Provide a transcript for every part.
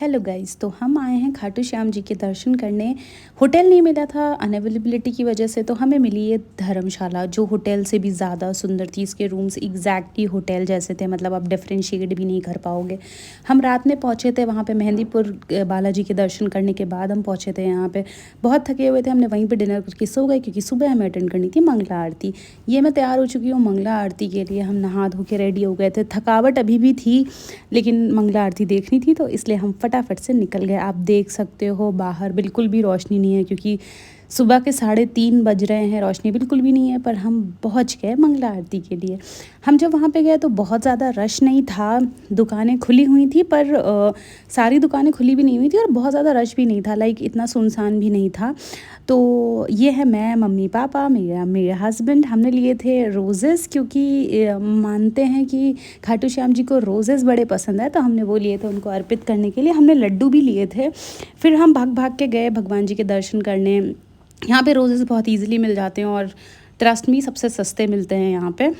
Hello guys, तो हम आए हैं खाटू श्याम जी के दर्शन करने। होटल नहीं मिला था अनअवेलेबिलिटी की वजह से, तो हमें मिली ये धर्मशाला जो होटल से भी ज़्यादा सुंदर थी। इसके रूम्स एग्जैक्टली होटल जैसे थे, मतलब आप डिफ्रेंशिएट भी नहीं कर पाओगे। हम रात में पहुँचे थे वहाँ पे मेहंदीपुर बालाजी के दर्शन करने के बाद हम पहुँचे थे यहाँ पे। बहुत थके हुए थे, हमने वहीं पर डिनर करके सो गए क्योंकि सुबह हमें अटेंड करनी थी मंगला आरती। ये मैं तैयार हो चुकी हूँ मंगला आरती के लिए। हम नहा धो के रेडी हो गए थे, थकावट अभी भी थी लेकिन मंगला आरती देखनी थी तो इसलिए हम फटाफट से निकल गए। आप देख सकते हो बाहर बिल्कुल भी रोशनी नहीं है क्योंकि सुबह के 3:30 बज रहे हैं, रोशनी बिल्कुल भी नहीं है। पर हम पहुंच गए मंगला आरती के लिए। हम जब वहाँ पे गए तो बहुत ज़्यादा रश नहीं था, दुकानें खुली हुई थी पर सारी दुकानें खुली भी नहीं हुई थी और बहुत ज़्यादा रश भी नहीं था, लाइक इतना सुनसान भी नहीं था। तो ये है मैं, मम्मी पापा, मेरे हस्बैंड। हमने लिए थे रोज़ेस क्योंकि मानते हैं कि खाटू श्याम जी को रोज़ेस बड़े पसंद है, तो हमने वो लिए थे उनको अर्पित करने के लिए। हमने लड्डू भी लिए थे। फिर हम भाग भाग के गए भगवान जी के दर्शन करने। यहाँ पे रोज़ेस बहुत ईजिली मिल जाते हैं और ट्रस्ट मी सबसे सस्ते मिलते हैं यहाँ पे।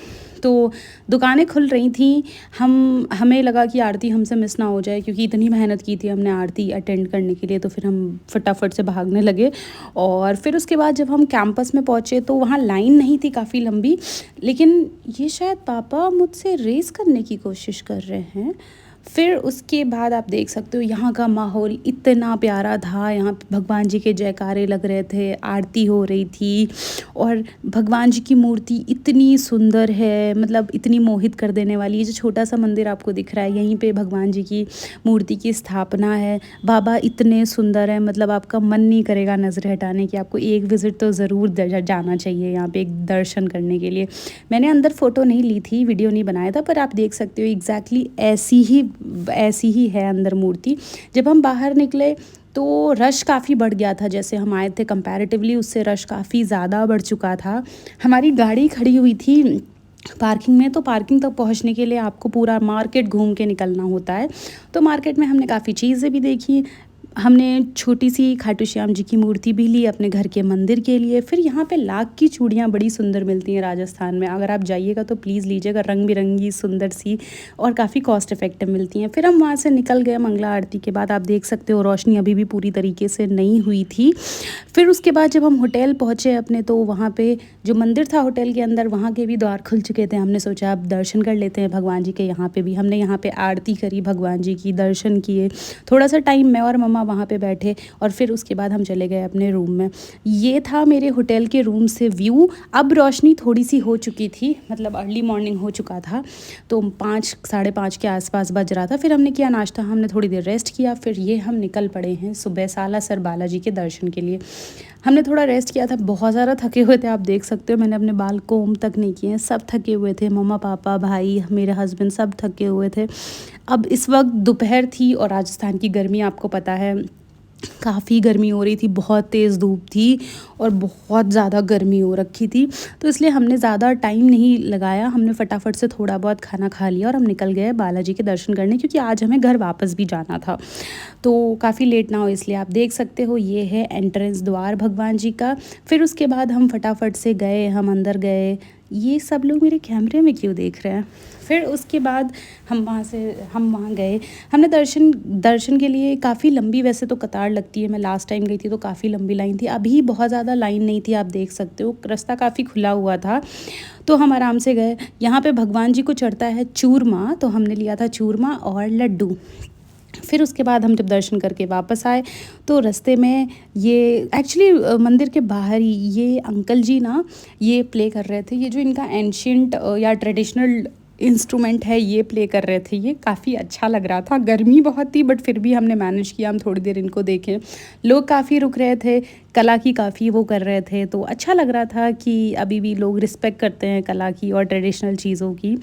तो दुकानें खुल रही थी। हमें लगा कि आरती हमसे मिस ना हो जाए क्योंकि इतनी मेहनत की थी हमने आरती अटेंड करने के लिए, तो फिर हम फटाफट से भागने लगे। और फिर उसके बाद जब हम कैंपस में पहुँचे तो वहाँ लाइन नहीं थी काफ़ी लंबी, लेकिन ये शायद पापा मुझसे रेस करने की कोशिश कर रहे हैं। फिर उसके बाद आप देख सकते हो यहाँ का माहौल इतना प्यारा था। यहाँ पे भगवान जी के जयकारे लग रहे थे, आरती हो रही थी और भगवान जी की मूर्ति इतनी सुंदर है, मतलब इतनी मोहित कर देने वाली। ये जो छोटा सा मंदिर आपको दिख रहा है, यहीं पे भगवान जी की मूर्ति की स्थापना है। बाबा इतने सुंदर है, मतलब आपका मन नहीं करेगा नज़र हटाने की। आपको एक विज़िट तो ज़रूर जाना चाहिए यहाँ पे एक दर्शन करने के लिए। मैंने अंदर फ़ोटो नहीं ली थी, वीडियो नहीं बनाया था, पर आप देख सकते हो एग्जैक्टली ऐसी ही है अंदर मूर्ति। जब हम बाहर निकले तो रश काफ़ी बढ़ गया था। जैसे हम आए थे कंपैरेटिवली उससे रश काफ़ी ज़्यादा बढ़ चुका था। हमारी गाड़ी खड़ी हुई थी पार्किंग में, तो पार्किंग तक पहुंचने के लिए आपको पूरा मार्केट घूम के निकलना होता है। तो मार्केट में हमने काफ़ी चीज़ें भी देखी। हमने छोटी सी खाटू श्याम जी की मूर्ति भी ली अपने घर के मंदिर के लिए। फिर यहाँ पे लाख की चूड़ियाँ बड़ी सुंदर मिलती हैं राजस्थान में, अगर आप जाइएगा तो प्लीज़ लीजिएगा। रंग बिरंगी सुंदर सी और काफ़ी कॉस्ट इफ़ेक्टिव मिलती हैं। फिर हम वहाँ से निकल गए मंगला आरती के बाद। आप देख सकते हो रोशनी अभी भी पूरी तरीके से नहीं हुई थी। फिर उसके बाद जब हम होटल पहुँचे अपने, तो वहाँ पे जो मंदिर था होटल के अंदर, वहाँ के भी द्वार खुल चुके थे। हमने सोचा अब दर्शन कर लेते हैं भगवान जी के। यहाँ पे भी हमने यहाँ पे आरती करी, भगवान जी की दर्शन किए। थोड़ा सा टाइम मैं और मम्मा वहाँ पे बैठे और फिर उसके बाद हम चले गए अपने रूम में। ये था मेरे होटल के रूम से व्यू। अब रोशनी थोड़ी सी हो चुकी थी, मतलब अर्ली मॉर्निंग हो चुका था, तो 5 साढ़े 5 के आसपास बज रहा था। फिर हमने किया नाश्ता, हमने थोड़ी देर रेस्ट किया। फिर ये हम निकल पड़े हैं सुबह सालासर बालाजी के दर्शन के लिए। हमने थोड़ा रेस्ट किया था, बहुत ज़्यादा थके हुए थे। आप देख सकते हो मैंने अपने बाल कोम तक नहीं किए हैं, सब थके हुए थे। मम्मा पापा भाई मेरे हस्बैंड सब थके हुए थे। अब इस वक्त दोपहर थी और राजस्थान की गर्मी आपको पता है, काफ़ी गर्मी हो रही थी, बहुत तेज़ धूप थी और बहुत ज़्यादा गर्मी हो रखी थी। तो इसलिए हमने ज़्यादा टाइम नहीं लगाया, हमने फटाफट से थोड़ा बहुत खाना खा लिया और हम निकल गए बालाजी के दर्शन करने, क्योंकि आज हमें घर वापस भी जाना था। तो काफ़ी लेट ना हो इसलिए। आप देख सकते हो ये है एंट्रेंस द्वार भगवान जी का। फिर उसके बाद हम फटाफट से गए, हम अंदर गए। ये सब लोग मेरे कैमरे में क्यों देख रहे हैं। फिर उसके बाद हम वहाँ गए। हमने दर्शन के लिए काफ़ी लंबी, वैसे तो कतार लगती है, मैं लास्ट टाइम गई थी तो काफ़ी लंबी लाइन थी। अभी बहुत ज़्यादा लाइन नहीं थी, आप देख सकते हो रास्ता काफ़ी खुला हुआ था, तो हम आराम से गए। यहाँ पे भगवान जी को चढ़ता है चूरमा, तो हमने लिया था चूरमा और लड्डू। फिर उसके बाद हम जब दर्शन करके वापस आए तो रास्ते में ये एक्चुअली मंदिर के बाहर ही ये अंकल जी ना ये प्ले कर रहे थे। ये जो इनका एंशियंट या ट्रेडिशनल इंस्ट्रूमेंट है ये प्ले कर रहे थे। ये काफ़ी अच्छा लग रहा था। गर्मी बहुत थी बट फिर भी हमने मैनेज किया, हम थोड़ी देर इनको देखें। लोग काफ़ी रुक रहे थे, कला की काफ़ी वो कर रहे थे, तो अच्छा लग रहा था कि अभी भी लोग रिस्पेक्ट करते हैं कला की और ट्रेडिशनल चीज़ों की।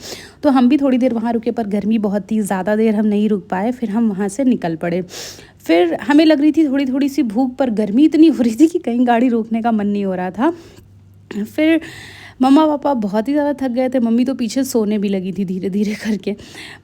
तो हम भी थोड़ी देर वहाँ रुके, पर गर्मी बहुत थी, ज़्यादा देर हम नहीं रुक पाए। फिर हम वहाँ से निकल पड़े। फिर हमें लग रही थी थोड़ी थोड़ी सी भूख, पर गर्मी इतनी हो रही थी कि कहीं गाड़ी रोकने का मन नहीं हो रहा था। फिर मम्मा पापा बहुत ही ज़्यादा थक गए थे, मम्मी तो पीछे सोने भी लगी थी धीरे-धीरे करके।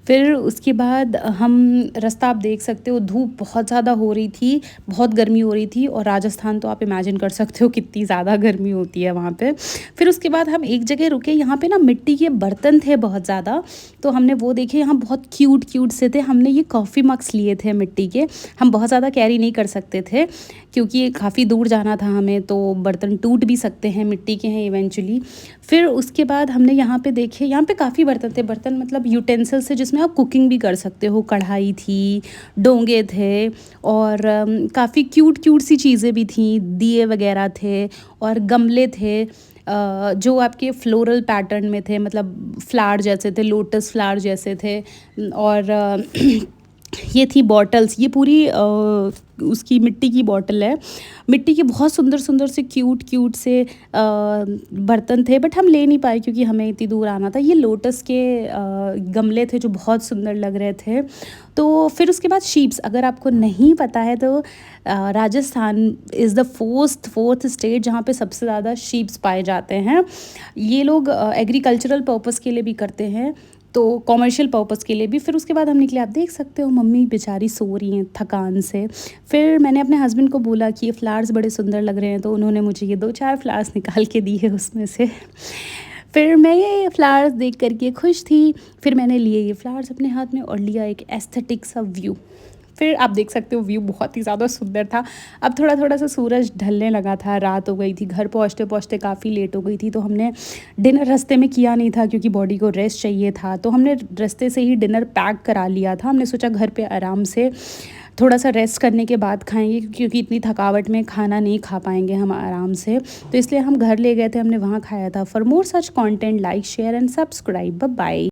फिर उसके बाद हम रास्ता आप देख सकते हो, धूप बहुत ज़्यादा हो रही थी, बहुत गर्मी हो रही थी और राजस्थान तो आप इमेजिन कर सकते हो कितनी ज़्यादा गर्मी होती है वहाँ पे। फिर उसके बाद हम एक जगह रुके, यहाँ पे ना मिट्टी के बर्तन थे बहुत ज़्यादा, तो हमने वो देखे, यहाँ बहुत क्यूट से थे। हमने ये कॉफ़ी मग्स लिए थे मिट्टी के, हम बहुत ज़्यादा कैरी नहीं कर सकते थे क्योंकि काफ़ी दूर जाना था हमें, तो बर्तन टूट भी सकते हैं, मिट्टी के हैं इवेंचुअली। फिर उसके बाद हमने यहाँ पे देखे, यहाँ पे काफ़ी बर्तन थे, बर्तन मतलब यूटेंसिल्स थे जिसमें आप कुकिंग भी कर सकते हो। कढ़ाई थी, डोंगे थे और काफ़ी क्यूट सी चीज़ें भी थीं, दिए वगैरह थे और गमले थे जो आपके फ्लोरल पैटर्न में थे, मतलब फ्लावर जैसे थे, लोटस फ्लावर जैसे थे। और ये थी बॉटल्स, ये पूरी उसकी मिट्टी की बॉटल है। मिट्टी के बहुत सुंदर से क्यूट से बर्तन थे, बट हम ले नहीं पाए क्योंकि हमें इतनी दूर आना था। ये लोटस के गमले थे जो बहुत सुंदर लग रहे थे। तो फिर उसके बाद शीप्स, अगर आपको नहीं पता है तो Rajasthan is the fourth state जहाँ पे सबसे ज़्यादा शीप्स पाए जाते हैं। ये लोग एग्रीकल्चरल पर्पस के लिए भी करते हैं, तो कॉमर्शियल पर्पस के लिए भी। फिर उसके बाद हम निकले, आप देख सकते हो मम्मी बेचारी सो रही हैं थकान से। फिर मैंने अपने हस्बैंड को बोला कि ये फ्लावर्स बड़े सुंदर लग रहे हैं, तो उन्होंने मुझे ये 2-4 फ्लावर्स निकाल के दिए उसमें से। फिर मैं ये फ्लावर्स देख कर के खुश थी। फिर मैंने लिए ये फ्लावर्स अपने हाथ में और लिया एक एस्थेटिक सा व्यू। फिर आप देख सकते हो व्यू बहुत ही ज़्यादा सुंदर था। अब थोड़ा सा सूरज ढलने लगा था, रात हो गई थी, घर पहुँचते काफ़ी लेट हो गई थी, तो हमने डिनर रास्ते में किया नहीं था क्योंकि बॉडी को रेस्ट चाहिए था। तो हमने रास्ते से ही डिनर पैक करा लिया था। हमने सोचा घर पे आराम से थोड़ा सा रेस्ट करने के बाद खाएंगे क्योंकि इतनी थकावट में खाना नहीं खा पाएंगे हम आराम से, तो इसलिए हम घर ले गए थे, हमने वहाँ खाया था। For more such content, like share and subscribe. Bye bye.